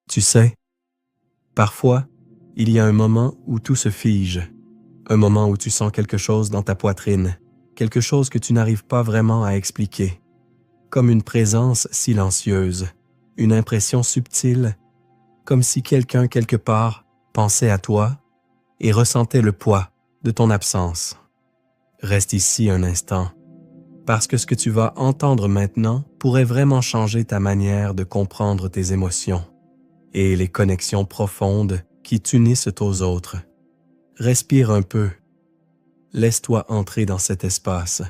Tu sais, parfois, il y a un moment où tout se fige, un moment où tu sens quelque chose dans ta poitrine, quelque chose que tu n'arrives pas vraiment à expliquer, comme une présence silencieuse, une impression subtile, comme si quelqu'un quelque part pensait à toi et ressentait le poids de ton absence. Reste ici un instant, parce que ce que tu vas entendre maintenant pourrait vraiment changer ta manière de comprendre tes émotions et les connexions profondes qui t'unissent aux autres. Respire un peu. Laisse-toi entrer dans cet espace.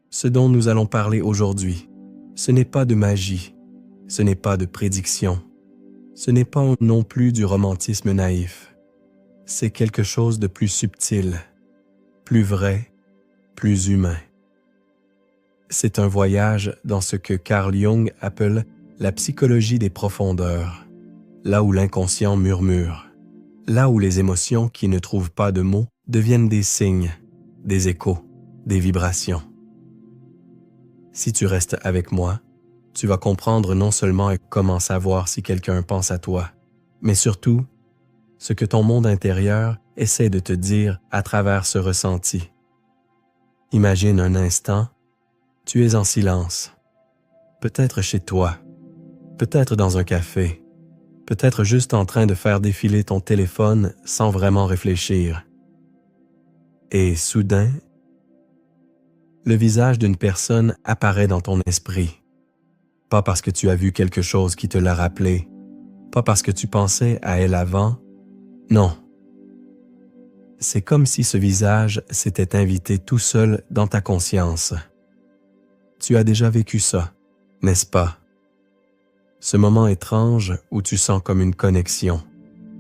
Ce dont nous allons parler aujourd'hui, ce n'est pas de magie, ce n'est pas de prédiction, ce n'est pas non plus du romantisme naïf. C'est quelque chose de plus subtil, plus vrai, plus humain. C'est un voyage dans ce que Carl Jung appelle la psychologie des profondeurs, là où l'inconscient murmure, là où les émotions qui ne trouvent pas de mots deviennent des signes, des échos, des vibrations. Si tu restes avec moi, tu vas comprendre non seulement comment savoir si quelqu'un pense à toi, mais surtout ce que ton monde intérieur essaie de te dire à travers ce ressenti. Imagine un instant, tu es en silence, peut-être chez toi, peut-être dans un café, peut-être juste en train de faire défiler ton téléphone sans vraiment réfléchir. Et soudain, le visage d'une personne apparaît dans ton esprit. Pas parce que tu as vu quelque chose qui te l'a rappelé, pas parce que tu pensais à elle avant, non. C'est comme si ce visage s'était invité tout seul dans ta conscience. Tu as déjà vécu ça, n'est-ce pas? Ce moment étrange où tu sens comme une connexion,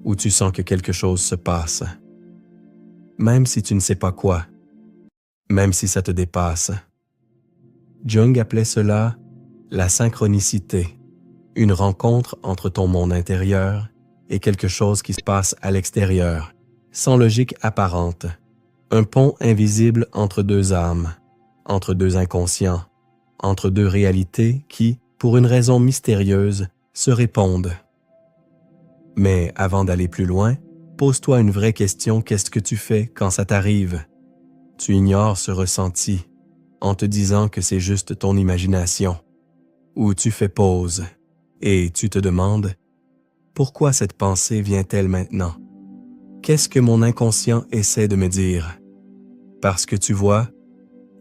où tu sens que quelque chose se passe. Même si tu ne sais pas quoi, même si ça te dépasse. Jung appelait cela la synchronicité, une rencontre entre ton monde intérieur et quelque chose qui se passe à l'extérieur, sans logique apparente, un pont invisible entre deux âmes, entre deux inconscients, entre deux réalités qui, pour une raison mystérieuse, se répondent. Mais avant d'aller plus loin, pose-toi une vraie question: qu'est-ce que tu fais quand ça t'arrive? Tu ignores ce ressenti en te disant que c'est juste ton imagination. Ou tu fais pause et tu te demandes: pourquoi cette pensée vient-elle maintenant? Qu'est-ce que mon inconscient essaie de me dire? Parce que tu vois,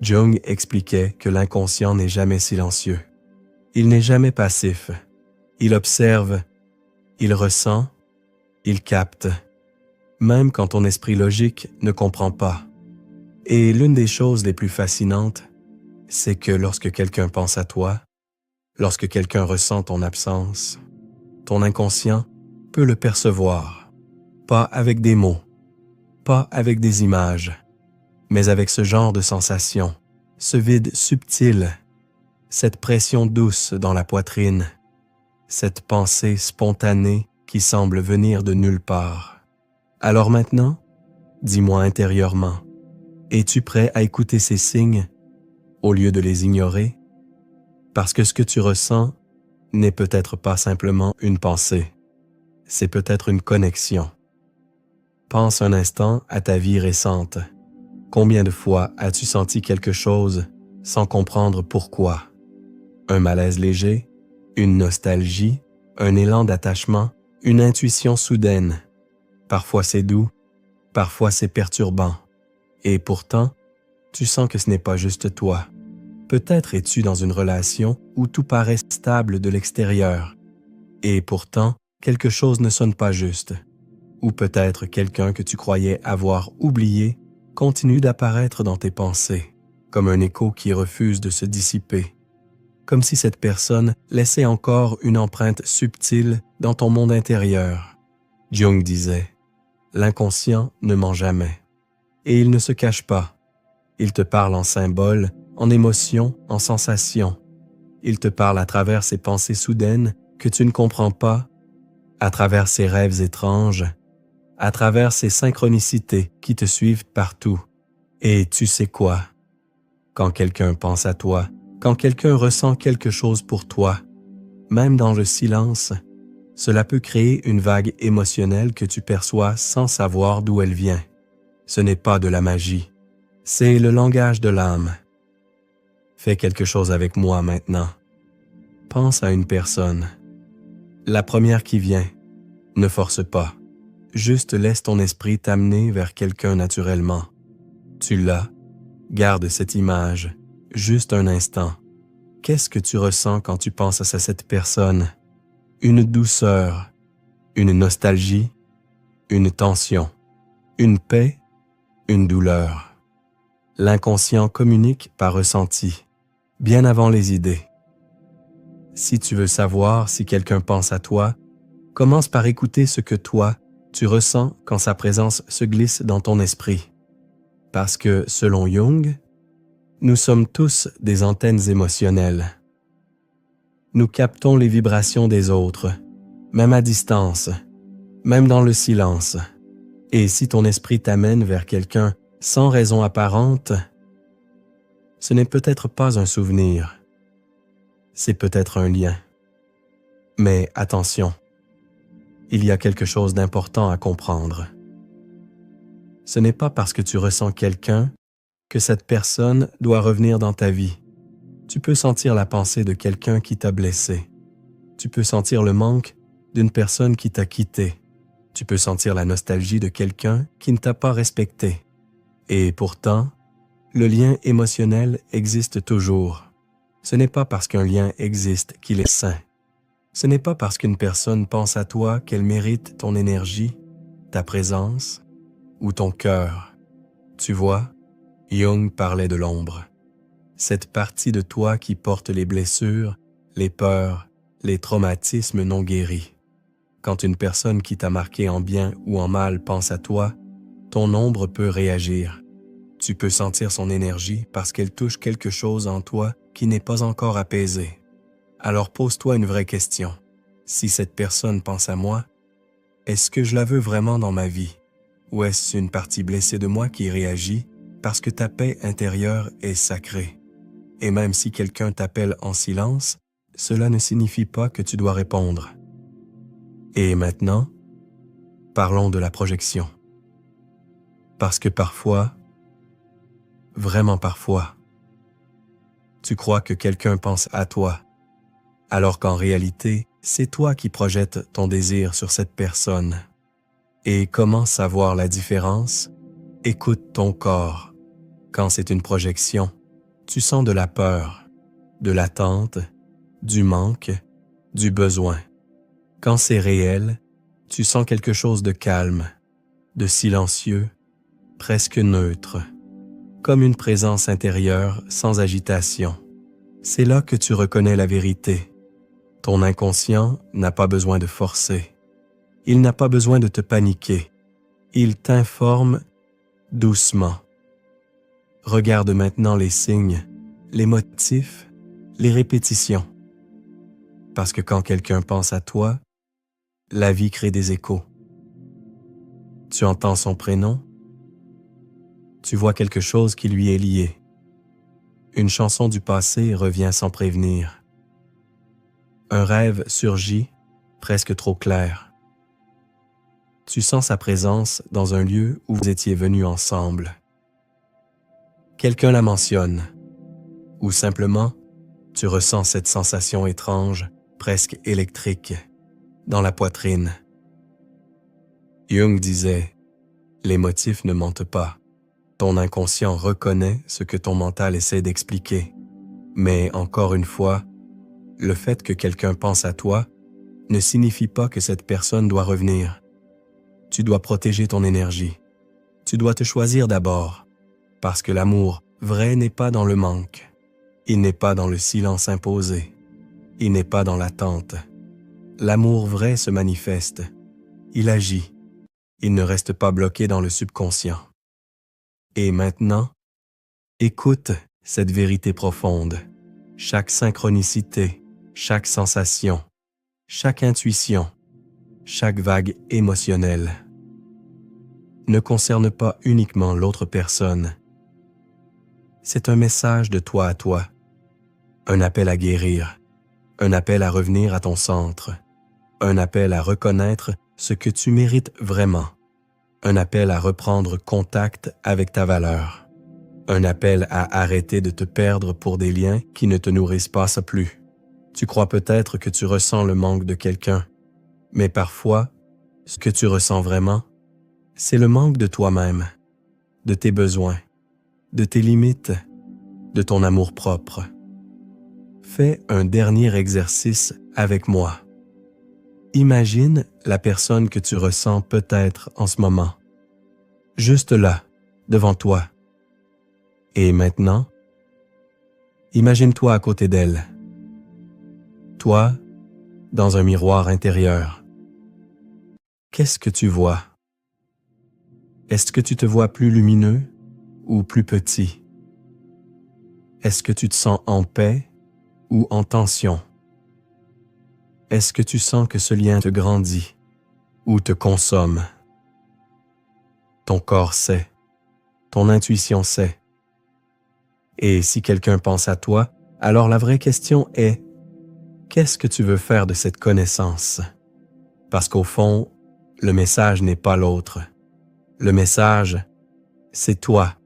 Jung expliquait que l'inconscient n'est jamais silencieux. Il n'est jamais passif. Il observe, il ressent, il capte, même quand ton esprit logique ne comprend pas. Et l'une des choses les plus fascinantes, c'est que lorsque quelqu'un pense à toi, lorsque quelqu'un ressent ton absence, ton inconscient peut le percevoir, pas avec des mots, pas avec des images, mais avec ce genre de sensation, ce vide subtil, cette pression douce dans la poitrine, cette pensée spontanée qui semble venir de nulle part. Alors maintenant, dis-moi intérieurement, es-tu prêt à écouter ces signes au lieu de les ignorer? Parce que ce que tu ressens n'est peut-être pas simplement une pensée, c'est peut-être une connexion. Pense un instant à ta vie récente. Combien de fois as-tu senti quelque chose sans comprendre pourquoi? Un malaise léger, une nostalgie, un élan d'attachement, une intuition soudaine. Parfois c'est doux, parfois c'est perturbant. Et pourtant, tu sens que ce n'est pas juste toi. Peut-être es-tu dans une relation où tout paraît stable de l'extérieur. Et pourtant, quelque chose ne sonne pas juste. Ou peut-être quelqu'un que tu croyais avoir oublié continue d'apparaître dans tes pensées, comme un écho qui refuse de se dissiper. Comme si cette personne laissait encore une empreinte subtile dans ton monde intérieur. Jung disait, l'inconscient ne ment jamais. Et il ne se cache pas. Il te parle en symboles, en émotions, en sensations. Il te parle à travers ces pensées soudaines que tu ne comprends pas, à travers ces rêves étranges, à travers ces synchronicités qui te suivent partout. Et tu sais quoi? Quand quelqu'un pense à toi, quand quelqu'un ressent quelque chose pour toi, même dans le silence, Cela peut créer une vague émotionnelle que tu perçois sans savoir d'où elle vient. Ce n'est pas de la magie, c'est le langage de l'âme. Fais quelque chose avec moi maintenant. Pense à une personne. La première qui vient. Ne force pas. Juste laisse ton esprit t'amener vers quelqu'un naturellement. Tu l'as. Garde cette image. Juste un instant. Qu'est-ce que tu ressens quand tu penses à cette personne? Une douceur, une nostalgie, une tension, une paix, une douleur. L'inconscient communique par ressenti, bien avant les idées. Si tu veux savoir si quelqu'un pense à toi, commence par écouter ce que toi, tu ressens quand sa présence se glisse dans ton esprit. Parce que, selon Jung, nous sommes tous des antennes émotionnelles. Nous captons les vibrations des autres, même à distance, même dans le silence. Et si ton esprit t'amène vers quelqu'un sans raison apparente, ce n'est peut-être pas un souvenir, c'est peut-être un lien. Mais attention, il y a quelque chose d'important à comprendre. Ce n'est pas parce que tu ressens quelqu'un que cette personne doit revenir dans ta vie. Tu peux sentir la pensée de quelqu'un qui t'a blessé. Tu peux sentir le manque d'une personne qui t'a quitté. Tu peux sentir la nostalgie de quelqu'un qui ne t'a pas respecté. Et pourtant, le lien émotionnel existe toujours. Ce n'est pas parce qu'un lien existe qu'il est sain. Ce n'est pas parce qu'une personne pense à toi qu'elle mérite ton énergie, ta présence ou ton cœur. Tu vois, Jung parlait de l'ombre. Cette partie de toi qui porte les blessures, les peurs, les traumatismes non guéris. Quand une personne qui t'a marqué en bien ou en mal pense à toi, ton ombre peut réagir. Tu peux sentir son énergie parce qu'elle touche quelque chose en toi qui n'est pas encore apaisé. Alors pose-toi une vraie question. Si cette personne pense à moi, est-ce que je la veux vraiment dans ma vie? Ou est-ce une partie blessée de moi qui réagit parce que ta paix intérieure est sacrée? Et même si quelqu'un t'appelle en silence, cela ne signifie pas que tu dois répondre. Et maintenant, parlons de la projection. Parce que parfois, vraiment parfois, tu crois que quelqu'un pense à toi, alors qu'en réalité, c'est toi qui projettes ton désir sur cette personne. Et comment savoir la différence? Écoute ton corps. Quand c'est une projection, tu sens de la peur, de l'attente, du manque, du besoin. Quand c'est réel, tu sens quelque chose de calme, de silencieux, presque neutre, comme une présence intérieure sans agitation. C'est là que tu reconnais la vérité. Ton inconscient n'a pas besoin de forcer. Il n'a pas besoin de te paniquer. Il t'informe doucement. Regarde maintenant les signes, les motifs, les répétitions. Parce que quand quelqu'un pense à toi, la vie crée des échos. Tu entends son prénom, tu vois quelque chose qui lui est lié. Une chanson du passé revient sans prévenir. Un rêve surgit, presque trop clair. Tu sens sa présence dans un lieu où vous étiez venus ensemble. Quelqu'un la mentionne, ou simplement, tu ressens cette sensation étrange, presque électrique, dans la poitrine. Jung disait, « Les motifs ne mentent pas. Ton inconscient reconnaît ce que ton mental essaie d'expliquer. Mais encore une fois, le fait que quelqu'un pense à toi ne signifie pas que cette personne doit revenir. Tu dois protéger ton énergie. Tu dois te choisir d'abord, parce que l'amour vrai n'est pas dans le manque. Il n'est pas dans le silence imposé. Il n'est pas dans l'attente. L'amour vrai se manifeste. Il agit. Il ne reste pas bloqué dans le subconscient. Et maintenant, écoute cette vérité profonde. Chaque synchronicité, chaque sensation, chaque intuition, chaque vague émotionnelle ne concerne pas uniquement l'autre personne. C'est un message de toi à toi, un appel à guérir, un appel à revenir à ton centre, un appel à reconnaître ce que tu mérites vraiment, un appel à reprendre contact avec ta valeur, un appel à arrêter de te perdre pour des liens qui ne te nourrissent pas plus. Tu crois peut-être que tu ressens le manque de quelqu'un, mais parfois, ce que tu ressens vraiment, c'est le manque de toi-même, de tes besoins, de tes limites, de ton amour-propre. Fais un dernier exercice avec moi. Imagine la personne que tu ressens peut-être en ce moment, juste là, devant toi. Et maintenant, imagine-toi à côté d'elle. Toi, dans un miroir intérieur. Qu'est-ce que tu vois? Est-ce que tu te vois plus lumineux ou plus petit? Est-ce que tu te sens en paix ou en tension? Est-ce que tu sens que ce lien te grandit ou te consomme? Ton corps sait, ton intuition sait. Et si quelqu'un pense à toi, alors la vraie question est, qu'est-ce que tu veux faire de cette connaissance? Parce qu'au fond, le message n'est pas l'autre. Le message, c'est toi,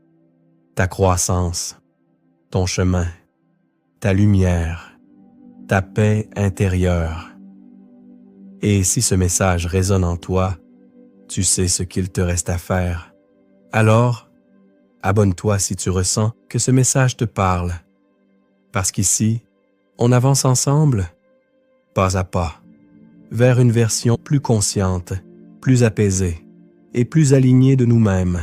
ta croissance, ton chemin, ta lumière, ta paix intérieure. Et si ce message résonne en toi, tu sais ce qu'il te reste à faire. Alors, abonne-toi si tu ressens que ce message te parle. Parce qu'ici, on avance ensemble, pas à pas, vers une version plus consciente, plus apaisée et plus alignée de nous-mêmes.